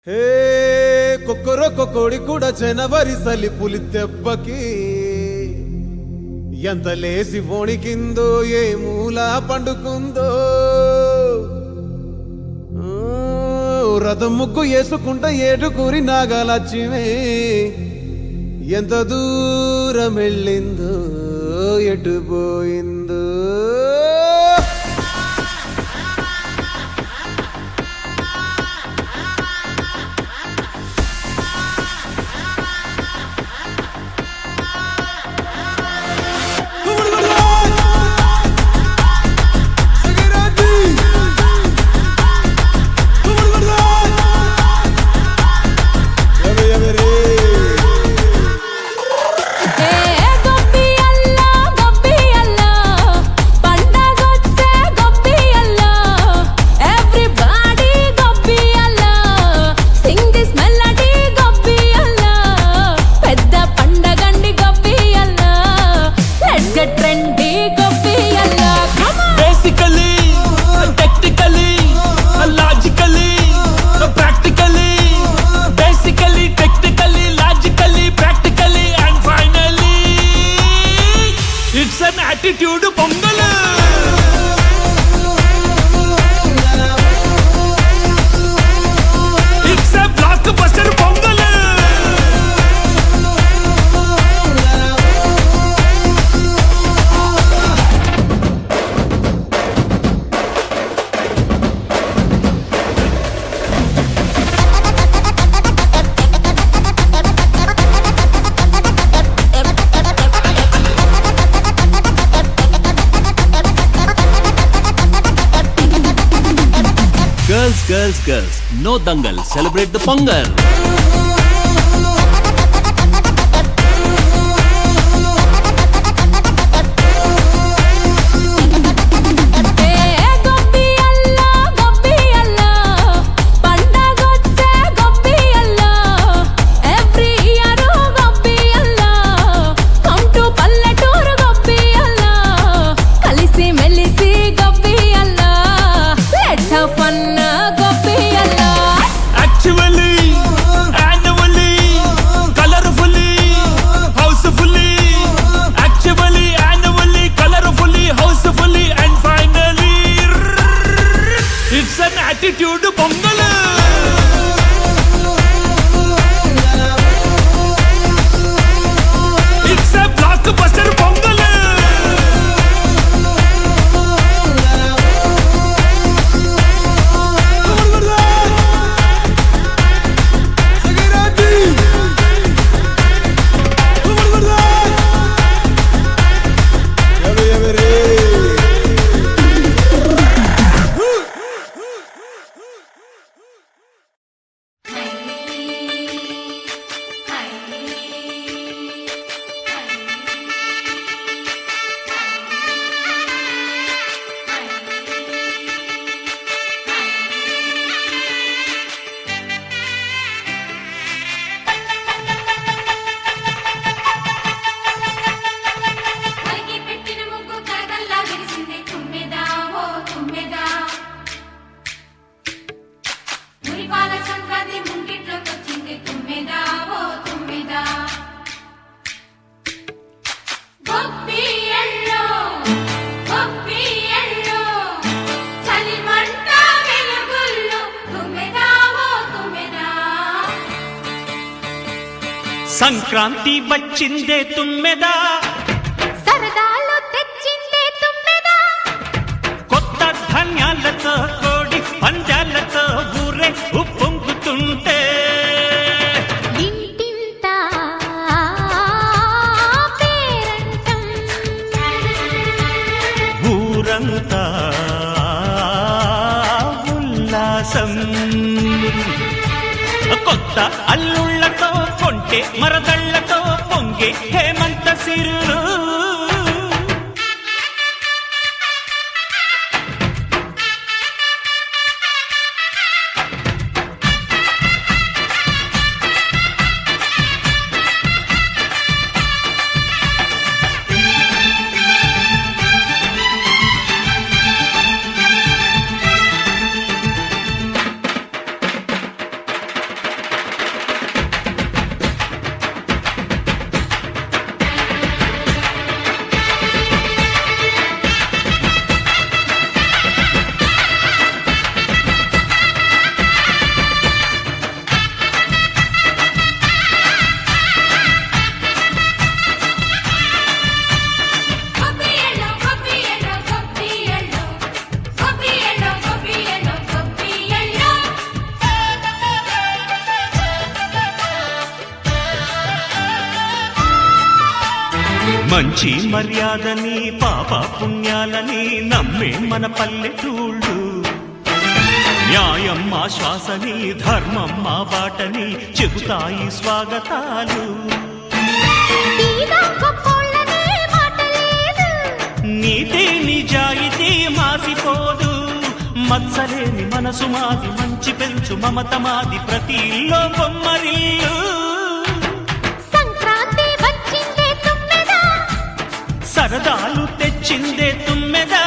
హే కొక్కరొక్క కోడి కూడా జనవరి సలి పులి దెబ్బకి ఎంత లేసి వణికిందో ఏ మూల పండుకుందో రథం ముగ్గు వేసుకుంటా ఏడుకూరి నాగలక్ష్మి ఎంత దూరం వెళ్ళిందో ఎటు పోయిందో attitude pongal it's a blockbuster pongal Girls, no dangal, celebrate the Pongal. attitude pongal it's a blockbuster pongal Sankranti వచ్చిందే తుమ్మెదా, సరదాలు తెచ్చిందే తుమ్మెదా, కొత్త ధాన్యాలతో కోడి పంజాలతో ఊరే ఉప్పొంగుతుంటే ఇంటింత పేరంటం, ఊరంతా ఉల్లాసం. కొత్త అల్లుళ్లతో కొంటే మరదళ్లతో పొంగే హేమంత సిరులు. మంచి మర్యాదని పాప పుణ్యాలని నమ్మే మన పల్లెటూళ్ళు న్యాయం మా శ్వాసని ధర్మం మా బాటని చెబుతాయి స్వాగతాలు తీరా గొప్పోళ్ళనే మాట లేదు. నీతి నిజాయితీ మాసిపోదు మత్సలేని మనసు మాది మంచి పెంచు మమత మాది ప్రతి ఇల్లో బొమ్మరిల్లు సంక్రాంతి వచ్చిందే తుమ్మెదా, సరదాలు తెచ్చిందే తుమ్మెదా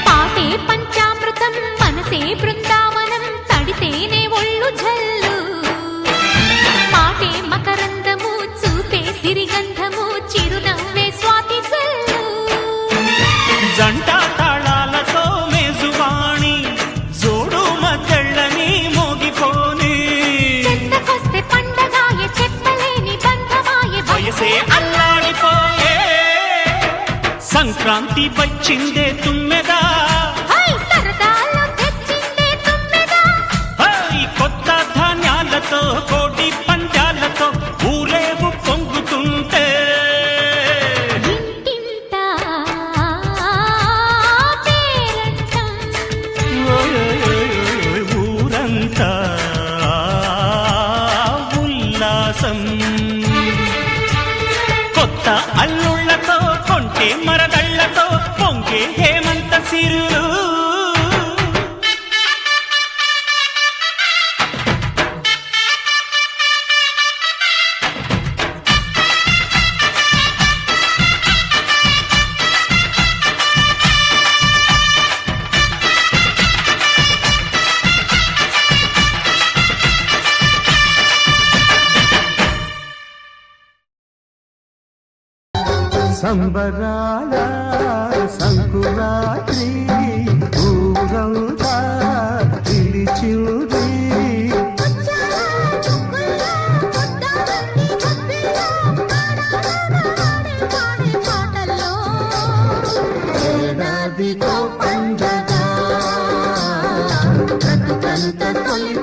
పాటే పంచామృతం మనసే బృందావనం తడితేనే ఒళ్ళు జల్లు. పాటే మకరందము చూపే సిరిగంధము చిరునవ్వే స్వాతి జల్లు. జంట తాళాలతో మేజువాణి జోడు మద్దళ్ళని మోగిపోని చెంతకొస్తే పండగాయే చెప్పలేని బంధమాయే వయసే అల్లాడిపోయే సంక్రాంతి వచ్చిందే తుమ్మెదా హై సరదాలు తెచ్చిందే తుమ్మెదా. హై కొత్త ధాన్యాలతో కోటి పంజాలతో ఊరేగు పొంగుతుంటే ఇంటింటా పేరంటం. ఊరంతా ఉల్లాసం కొత్త అల్లుళ్ళతో కొంటే మరదళ్ళతో పొంగే హేమంత సిరులు సంబరాల సంకురాత్రి ఊరంతా పిలిచింది ఏడాదితో పండగ బ్రతుకంత తొలి